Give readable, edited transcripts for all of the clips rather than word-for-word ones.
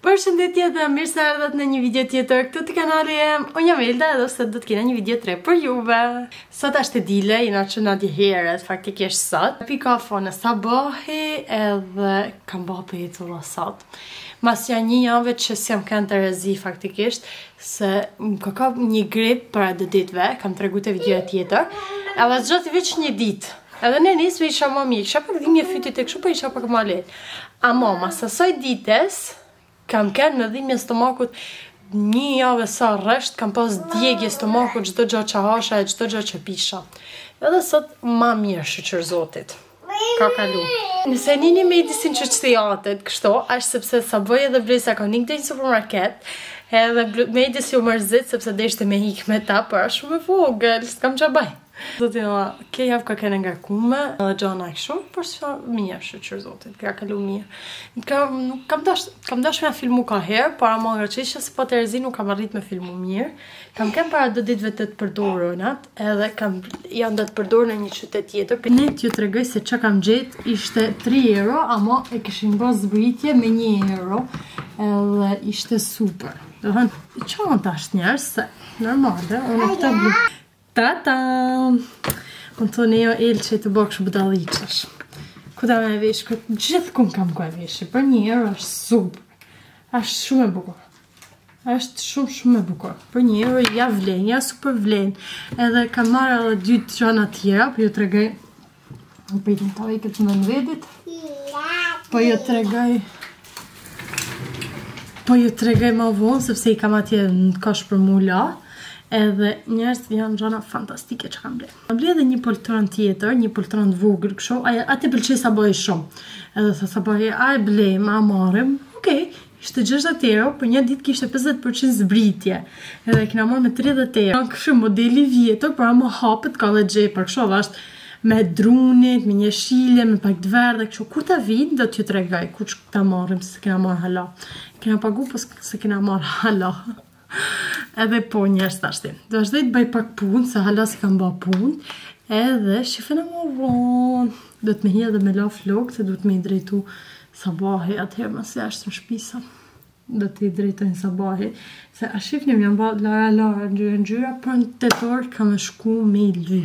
Përshëndetje dhe mirë se erdhët në një video tjetër këtu te kanali im. Unë jam Elda dhe sot do të kena një video 3 për juve. Sot është e dile, jena që në dje herët, faktikisht sot. Pi kafe në sabahi edhe kam bërë për jetulla sot. Mas janë një javë që s'jam kanë të rezi faktikisht, se më ka një grip para 2 ditëve, kam të regu të video tjetër, edhe zgjati veç një ditë. Edhe në nisë isha më mirë, isha pak dhimje fytit e kështu, po isha pak më lehtë. Ama mas asaj ditës, kam kënë në dhimbje stomakut një javë sa rresht, kam pas djegje stomakut çdo gjë që hasha e çdo gjë që pisha. Edhe sot ma mirë shqyqër zotit. Ka kalu. Nëse nini me i disin që qëtijatet, kështu, ashtë sepse sa bëj edhe vlesa ka një një supermarket, edhe me i disi u mërzit sepse dhe ishte me hik me ta, për është shumë e vogël, s'kam që baj. Zotin, ke javë ka kene nga kume, edhe gjana e kështu, për së mirë shqyqër zotit, ka kalu mirë. Kam dash me filmu ka herë, para ma nga qishë, se po të rezi nuk kam arrit me filmu mirë. Kam kem para 2 ditëve të të përdorënat, edhe janë dhe të përdorë në një qytet tjetër. Ne t'ju të regoj se që kam gjetë ishte 3 euro, ama e këshin bërë zbritje me 1 euro, edhe ishte super. Dhe thënë, që në tash njerës, se normale, unë këta blu. Tata! Unë thonë jo elë që të bëksh budaliqash. Kuda me vesh, gjithë kun kam ku e veshë, për 1 euro është super. Ashtë shumë e bukur. Ashtë shumë e bukur. Për 1 euro ja vlen, ja super vlen. Edhe kam marrë edhe 2 gjana tjera, për ju të regaj... Në pëjtin të avej këtë në nëvedit. Po ju të regaj ma vonë, sepse i kam atje në kash për mu la. Edhe njerës janë gjana fantastike që kam ble. Kam ble edhe një poltron tjetër, një poltron të vogël kështu, ati pëlqej sa bëj shumë. Edhe sa bëj, a e ble, ma marim, okej, ishte 60 euro, për një ditë kishte 50% zbritje. Edhe kina marrë me 30 euro. Kështu modeli vjetër, për ama hapet ka dhe gjepër, kështu vashtë me drunit, me një shilje, me pak të verdhe, kështu ku ta vinë, do t'ju të regaj, ku që ta marrim, se kina marrë hala. Kina pagu, po se kina marrë hala. Edhe po njerës të ashtim. Do është dhe të bëj pak punë, se hala si kam ba punë, edhe shifën e më vonë. Do të me hi edhe me la flok, se do të me i drejtu sabahi, atëherë më se ashtë në shpisa. Do të i drejtojnë sabahi. Se a shifë një janë ba lara, ngjyra, për në 8 orë kam e shku me i ly.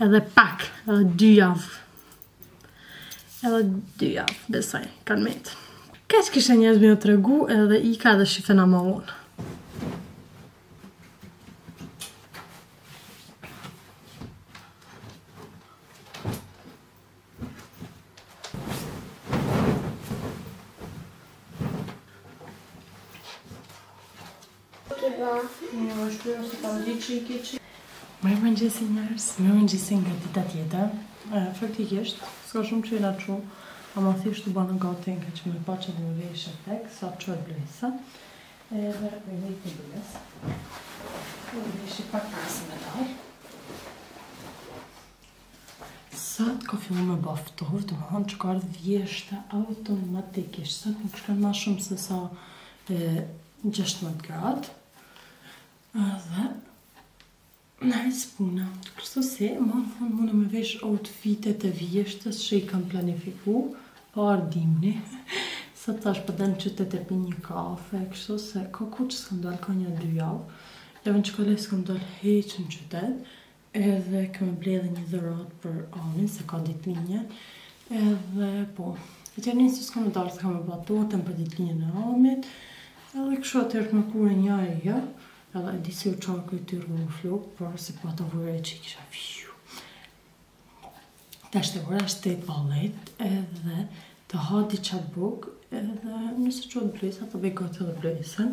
Edhe pak, edhe 2 javë. Edhe 2 javë, besoj, kanë metë. Ka që kishe njerës me jo të regu, edhe i ka edhe shifën e më vonë. Mirë më njësi njerës, mirë më njësi nga dita tjetër. Faktikisht, s'ka shumë që i la qu, ama thjesht të banë gati nga që me pa që dhe me veshë tek, sa që e blesa. Edhe me vejt e blesa. Dhe veshë pak pasë me dalë. Sot ka fillu me baftovë, dhe më hanë që ka ardhë vjeshte automatikisht. Sot nuk shkanë ma shumë se sa 16 gradë. Dhe në rrisë puna. Kështu se, ma në fund mune me vesh outfitet e vjeshtës që i kam planifiku, pa ardimni. Sa të tash përden qytet e pi një kafe, kështu se ka ku që s'kam dalë ka një 2 javë. Leve në qëkale s'kam dalë heqë në qytet, edhe kam e ble edhe një dhërat për amin, se ka ditlinje. Edhe po, e tjerë njësë s'kam e dalë, s'kam e batotën për ditlinje në amit, edhe kështu atërë të më kure një e ja. Edhe e disi u qarë i tyrë në flok, por se po ato vërre që i kisha fju. Ta shte vërre ashtë 8 valet, edhe të hadi qatë buk, edhe nëse që të blesa, të bej gati dhe blesën.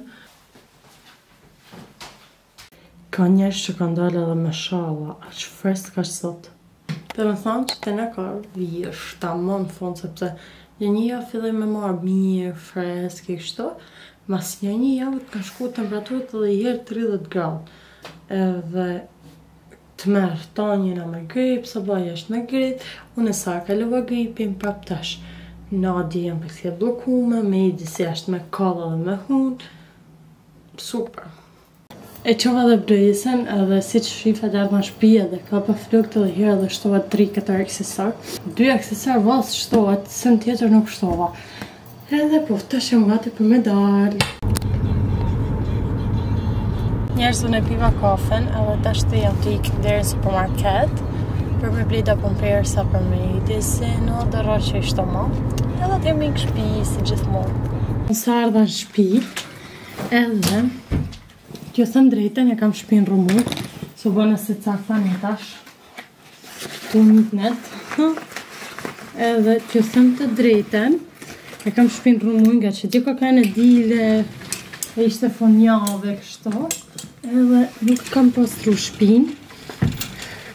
Ka njerës që ka ndalë edhe me shala, aqë fresk ka që sot. Dhe me thanë që të ne ka vjesh, ta më në fond, sepse një filloj me marë mirë, fresk e kështu, mas një javë të ka shku temperaturët edhe herë 30 gradë. Edhe të merë tanjena me grip, sa bëj është me grip, unë e sa kalova gripin prap tash. Nadi jem për këtë blokume, me i disi është me kalla dhe me hunë. Super. E qova dhe blejisen edhe si që shifat e ma shpia dhe ka pa flukët edhe herë dhe shtova 3-4 aksesar. 2 aksesar valës shtova, sën tjetër nuk shtova. Edhe po, të shëm gati për me dalë. Njerës unë e piva kafen, edhe të ashtë jam të ikë deri në supermarket për me blida pompersa për me medisin, o dhe rrë ishto ma. Edhe të jam i në shpi, si gjithmonë. Nësë ardha në shpi, edhe t'jo thëm drejten, e kam shpi në rëmuj, so bënë se cakta një tash, të net. Edhe t'jo thëm të drejten, e kam shpi në rëmuj nga që t'jo ka kajnë e dile, e ishte fonjave kështo, edhe nuk kam pastru shpin,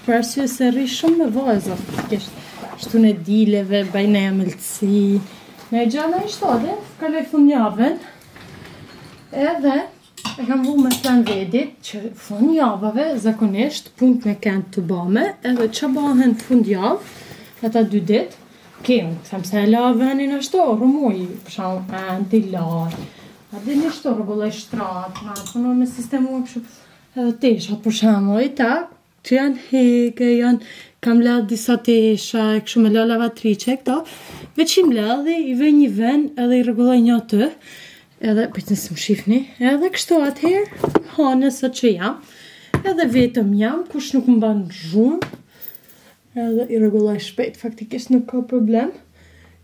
për arsye se rri shumë me vajza, kështu në dileve, bajne e mëllësi, në e gjana ishto dhe, kaloj fonjaven, edhe e kam vu me plan vedit që fonjavave zakonisht punt me kënd të bame, edhe që bahen fundjav, ata 2 dit, kemë, them se e la venin ashto, rëmuj, për shumë antilar, a dhe një shto rëgullaj shtratë, nga punon me sistemu e kështu edhe teshat për shemë, i tak, që janë heke, kam ledh disa tesha, e kështu me la lavatrice, këto, veç im ledhi, i vej një ven, edhe i rëgullaj një të, edhe, pëjtë nësë më shifni, edhe kështu atëherë, hane së që jam, edhe vetëm jam, kush nuk më banë zhumë, edhe i rëgullaj shpejt, faktikisht nuk ka problem,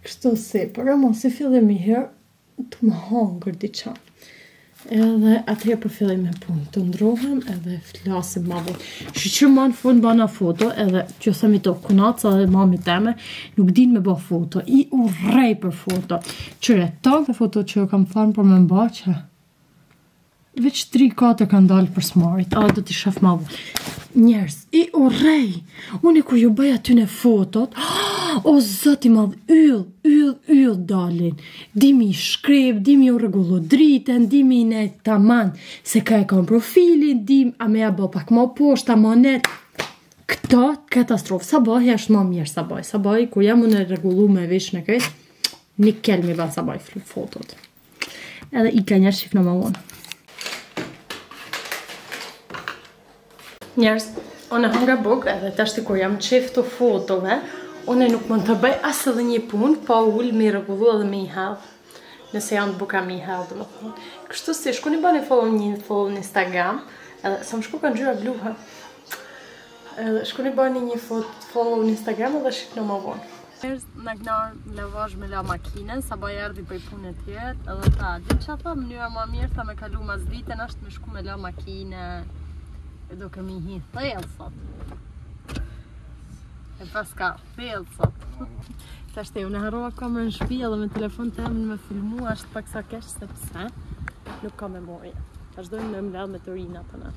kështu se, për e mos i fillim i herë, të më hangër diqa. Edhe atëherë për fillim me punë të ndrohem edhe flasim ma vot. Që ma në fund bana foto edhe që themi to kunaca dhe mami teme nuk din me ba foto. I urrej për foto. Qëre tak dhe foto që kam fanë për me mba që veç 3-4 kanë dalë për smarit. A do t'i shaf ma vot. Njerës, i urrej. Unë kur ju bëj aty në fotot, o zoti madh, yll dalin. Dimi shkrep, dimi u rregullu dritën, dimi ne taman se ka e kam profilin, dim a me ja bë pak më poshtë, a më net. Këto katastrofë. Sabahi është më mirë sabahi. Sabahi kur jam unë e rregullu me vesh në këtë, një kelmi ban sabahi fotot. Edhe i ka njerë shif në më vonë. Njerës, unë e hanga buk edhe tashti kur jam qef të fotove, unë nuk mund të bëj asë edhe një punë, pa ullë me i rregullu edhe me i hedhë. Nëse janë të buka me i hedhë, dhe më thonë. Kështu si, shku një bani follow në Instagram, edhe sa më shku kanë gjyra bluha. Edhe shku një bani një follow në Instagram edhe shqip në më vonë. Njerës, në knarë lavazh me la makinen, sa bëj erdi për i punë të jetë, edhe ta, dhe që tha, mënyra ma mirë, tha me kalu mas ditën, ashtë me shku me la makine. E do kemi hi thellë sot. E pas ka thellë sot. Ta shte, unë e harrova kamerën në shpi edhe me telefon të emin me filmu, ashtë pak sa kesh sepse nuk ka memoria. Ta shdojmë me mledh me të rina të në.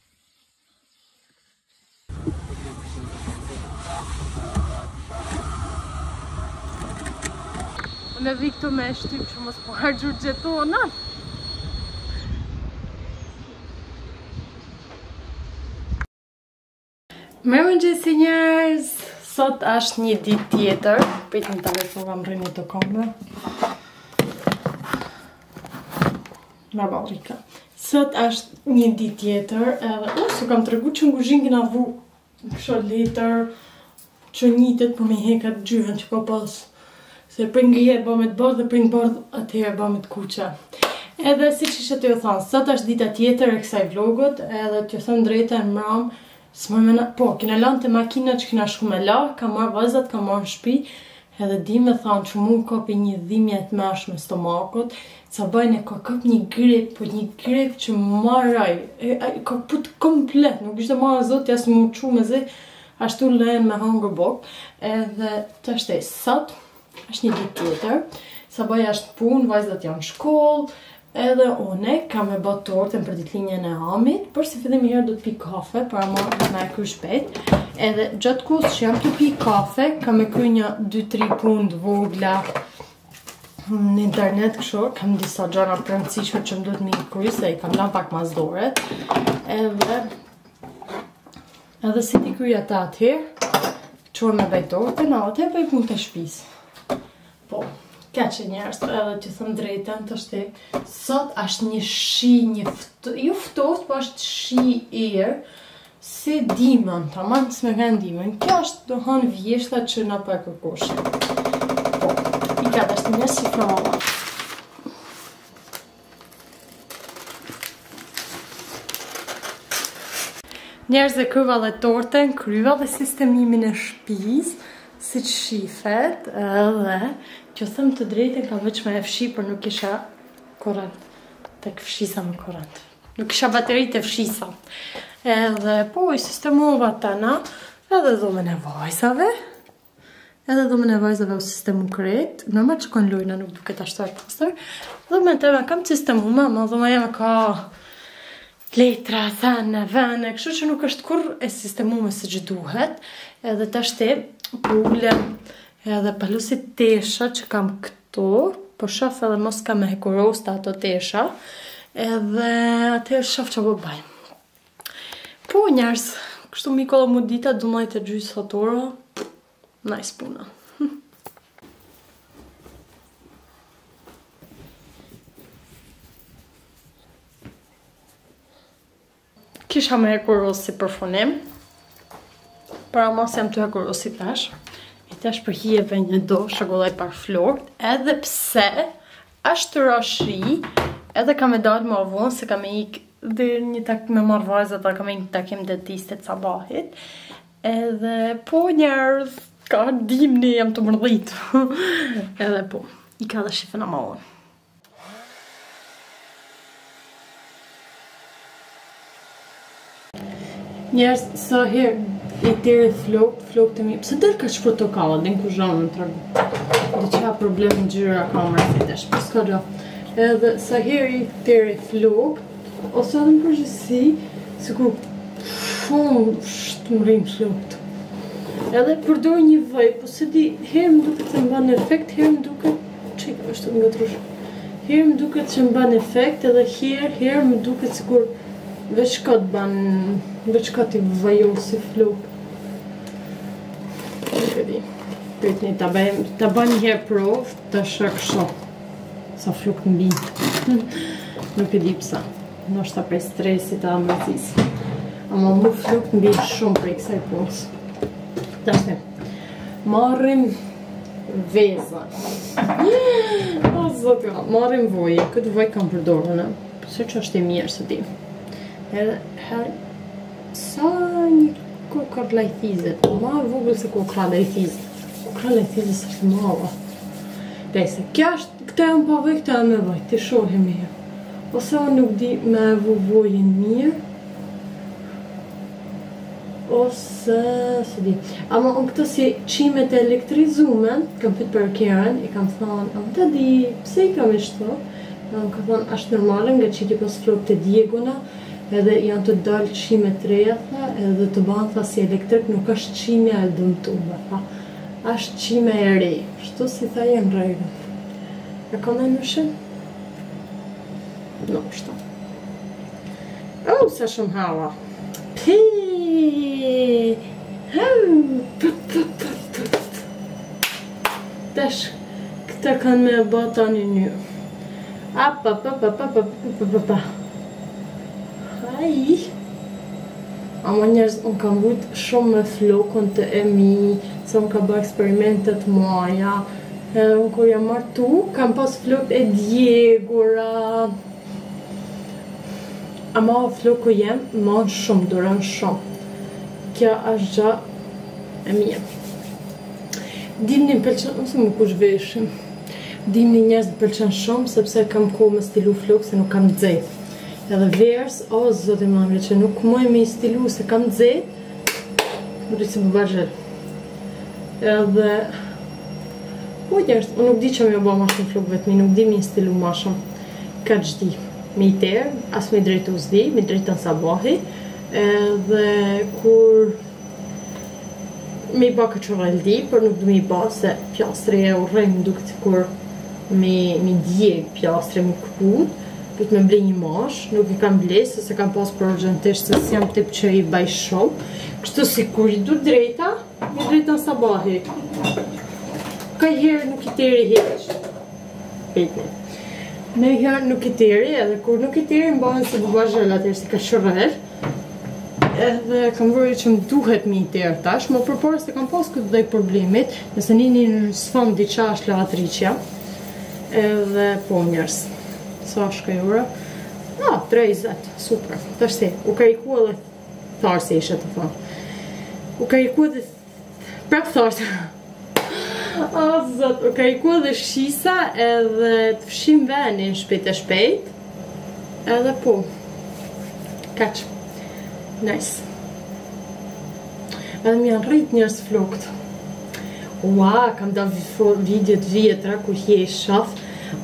Unë e vi këtu me shtyp që mos po hargjur gjetona. Mirë mëngjesi njerëz, sot është një ditë tjetër, pëjtë në telefon kam rëni të kamerë. Rika. Sot është një ditë tjetër, edhe su kam të regu që në guzhin këna vu kësho letër, që njitet për me hekat gjyën që ka pas. Se për ngrije e bëmet bardh dhe për në bardh atëherë bëmet kuqa. Edhe si që që të jo thanë, sot është dita tjetër e kësaj vlogut, edhe të jo thënë drejta e mram. Po, kina lanë të makina që kina shku me la, ka marrë vazat, ka marrë në shpi, edhe di me thanë që mu kapi një dhimjet mesh me stomakot, sa bajnë e ka kap një grip, po një grip që marraj, ka put komplet, nuk ishte marrë zot, jasë mu qu me zi, ashtu lejnë me hangër bok, edhe të shtej, sot, është një ditë tjetër, sa bajnë është punë, vazat janë shkollë, edhe une kam e bët tortën për ditëlinjen e amit, për si fillim herë do të pi kafe, për ama me e kry shpejt. Edhe gjatë kohës që jam të pi kafe, kam e kry një 2-3 punë vogla në internet kësho, kam disa gjana rëndësishme që më do të mi kry, se i kam lan pak mazdore. Edhe si ti kry ata atëherë, që me bëj tortën, atëherë bëj punë të shpisë. Po. Ka që njerës, edhe që thëmë drejten të shte, sot është një shi, ju ftoft, po është shi erë, si dimën, ta manë të me kanë dimën, kjo është do hanë vjeshta që në për kërkoshe. Po, i ka të është një si fra mama. Njerëz e kryva dhe torten, kryva dhe sistemimin e shtëpis, si që shifet, edhe që thëmë të drejtën ka veç me e fshi, për nuk isha korrent, tek fshisa me korrent. Nuk isha bateri të fshisa. Edhe po i sistemova tana, edhe dhume në vajzave, u sistemu krejt, normal që kon lujna nuk duket ashtu e pastër, dhume të me kam sistemuma, ma dhume jeme ka letra, thane, vene, kështu që nuk është kur e sistemume se që duhet, edhe të ashte pullem, edhe palusit tesha që kam këto, po shaf edhe mos kam me hekurosta ato tesha, edhe atër shaf që po bajmë. Po njerës, kështu mikolla mu dita, 12:30 sot ora, nice puna. Kisha me hekurosi për funim, para mos jam të hekurosi tash, i tash për hjeve një do, shagullaj par flort, edhe pse, ashtë rashi, edhe ka me dalë më avon, se ka me ik dhe një tak me marrë vajzat, dhe ka me një takim dentistit sabahit, edhe po njerëz, ka dimni jam të mërdhit, edhe po, i ka dhe shifën ama unë. Njerëz, sa herë i tërë flok të mi, pëse tërë ka që protokalla, din ku zhonë në tregu, dhe që ha problem në gjyra kamera fitesh, për s'ka do. Edhe sa herë i tërë flok, ose edhe në përgjësi, si kur shumë shtë më rrimë flok. Edhe përdoj një vaj, po se di, herë më duket që më ban efekt, herë më duket, që është nga të rushë, herë më duket që më ban efekt, edhe herë më duket si kur veç ka të ban, veç ka t'i vajosi flok. Nuk e di. Pytni, ta ban një herë provë, ta shak shok. Sa flok në binë. Nuk e di pësa. Nështë ta prej stresit e ambëzis. Ama mu flok në binë shumë prej kësaj punës. Ta shte. Marrim veza. O, zotë, marrim voje. Këtë voj kam përdorën, se që është e mirë së ti. Edhe herë, sa një kokar lajthizet, ma vogël se kokra lajthizet. Kokra lajthizet është mava. Dejse, kja është, këta e më pavoj, këta e me vaj, të shohe mirë. Ose o nuk di me vojën mirë, ose, se di. Ama unë këto si qimet e elektrizumen, kam pyt për kjerën, i kam thonë, a më të di, pse i kam ishto? Kam thonë, ashtë normale, nga që ti pas flok të dieguna, edhe janë të dalë qime të reja, edhe të banë, tha, si elektrik nuk është qime e dëmtume, tha, është qime e re, shtu si tha jenë rejnë. E ka në nëshën? No, shtu. Oh, se shumë hava. Tash, këta kanë me bata një një. Ama njerëz, unë kam vujt shumë me flokën të emi, se unë ka bërë eksperimentet maja, unë kur jam martu, kam pas flokët e djegura, ama flokë jem, ma shumë, duran shumë. Kja është gja e mija. Dimni më pëlqen, nëse më kush veshim, dimni njerëz më pëlqen shumë, sepse kam ko me stilu flokë, se nuk kam dzejtë. Edhe verës, o zote mamre, që nuk moj me i stilu se kam dzet, më rritë se më bërgjel. Edhe, po njerës, unë nuk di që me oba ma shumë flok vetëmi, nuk di me i stilu ma shumë. Ka gjdi, me i terë, as me i drejtu zdi, me i drejtën sabahi, edhe kur me i ba këqëraldi, për nuk du me i ba se pjastre e urrejmë duke të kur me djeg pjastre me këput, du të me blej një mash, nuk i kam blej, se kam pas për urgentisht, se si jam tip që i baj shumë. Kështu si kur i du drejta, me drejta në sabahi. Ka i herë nuk i teri heq. Pejtni. Me i herë nuk i teri, edhe kur nuk i teri, më bëhen se bëba zhëll atër, si ka shërrel. Edhe kam vërri që më duhet mi i teri tash, më përpore se kam pas këtë dhej problemit, nëse një sfam diqa është lavatriqja. Edhe po njerës. Sa shka jura? 30, super. Ta shti, u ka i ku edhe tharsi ishe të thonë. U kariku edhe... Prap tharsi. O, zot, u kariku edhe shisa edhe të fshim venin shpejt e shpejt. Edhe po. Kaq. Nice. Edhe mi janë rrit njërës flokt. Ua, kam da videot vjetra ku hje i shaf.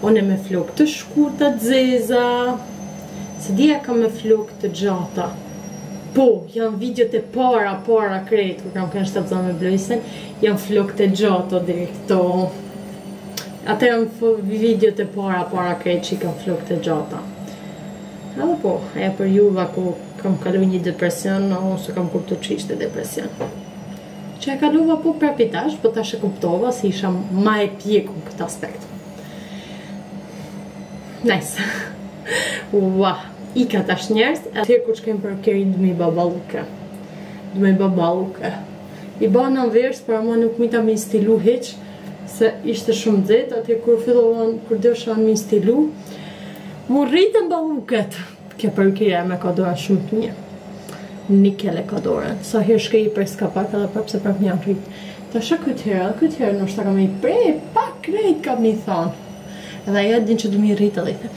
One me flok të shkurta të zeza. Se dhja kam me flok të gjata. Po, janë videot e para krejt, kur kam kënë shtatë me blojsen, janë flok të gjata direkto. Ate janë videot e para krejt që i kam flok të gjata. Edhe po, e për juva ku kam kalu një depresion, ose kam kuptu që ishte depresion. Që e kaluva po prapitash, po tash e kuptova si isha ma e pjeku në këtë aspekt. Nice. Ua, i ka tash njerës, e tjerë kur shkem për keri dëmi babaluke. Dëmi babaluke. I ba në vers, për ama nuk mi ta mi stilu heq, se ishte shumë dzet, atje kur fillovan, kur dësha mi stilu, mu rritën baluket. Kjo për kjerë me kadora shumë të një. Nikele kadoren. Sa herë shkej i për skapak edhe prapë se prapë një rrit. Ta shë këtë herë nështë ta kam i prej, pak krejt kam një thonë. Edhe aja din që du mi rritë edhe i thë.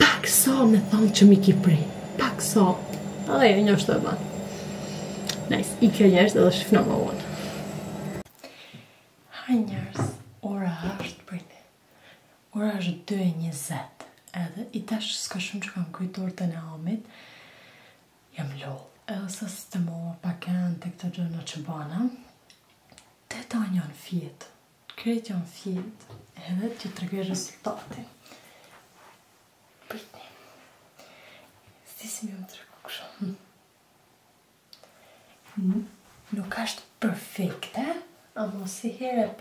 Pak sa me thonë që mi ki prej. Pak sa. Edhe jo një është të banë. Nice. I kjo njerës edhe shifna më vonë. Haj njerës, ora është bëjnë. Ora është 2:20. Edhe i tash s'ka shumë që kam kujtor të në amit. Jam lollë. Edhe sa së të moa paken të këtë gjëna që bana. Të ta janë fjetë. Kretë janë fjetë. Edhe që të regoj rezultatin. Britni. Si si mi më të regu kështë. Nuk ashtë perfekte, ama si herë e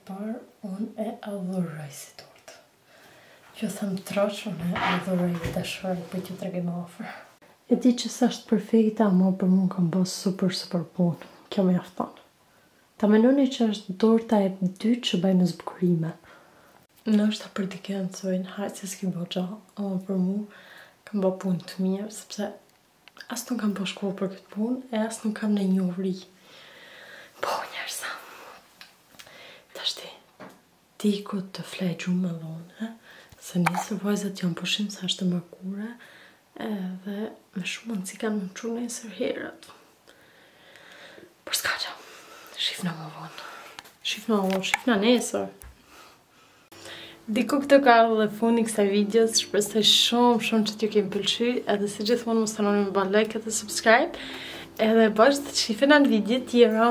parë, unë e adhuroj si tortë. Që thëmë troq, unë e adhuroj i dashore për që të regoj më ofër. E di që së ashtë perfekta, ama për mund kam bërë super punë. Kjo me jafton. Ta menoni që është torta e dytë që bëjmë zbukurime. Në është ta për t'i kënë të sojnë, hajtë se s'ki bërë gja, ama për mu kam bërë punë të mirë, sepse asë nuk kam bërë shkollë për këtë punë, e asë nuk kam në një uvri. Po, njerësa. Ta shti, ti ku të flej gjumë me dhonë, se njësë vajzat janë përshim se është të mërkure, edhe me shumë mundësi kanë më që nësër herët. Por s'ka që, shifna më vonë. Shifna nesër. Diku këtë ka ardhë dhe fundi kësa videos, shpresoj shumë që t'ju kemë pëlqy, edhe si gjithmonë më stanoni me ban like edhe subscribe, edhe bashkë të shifena në video tjera.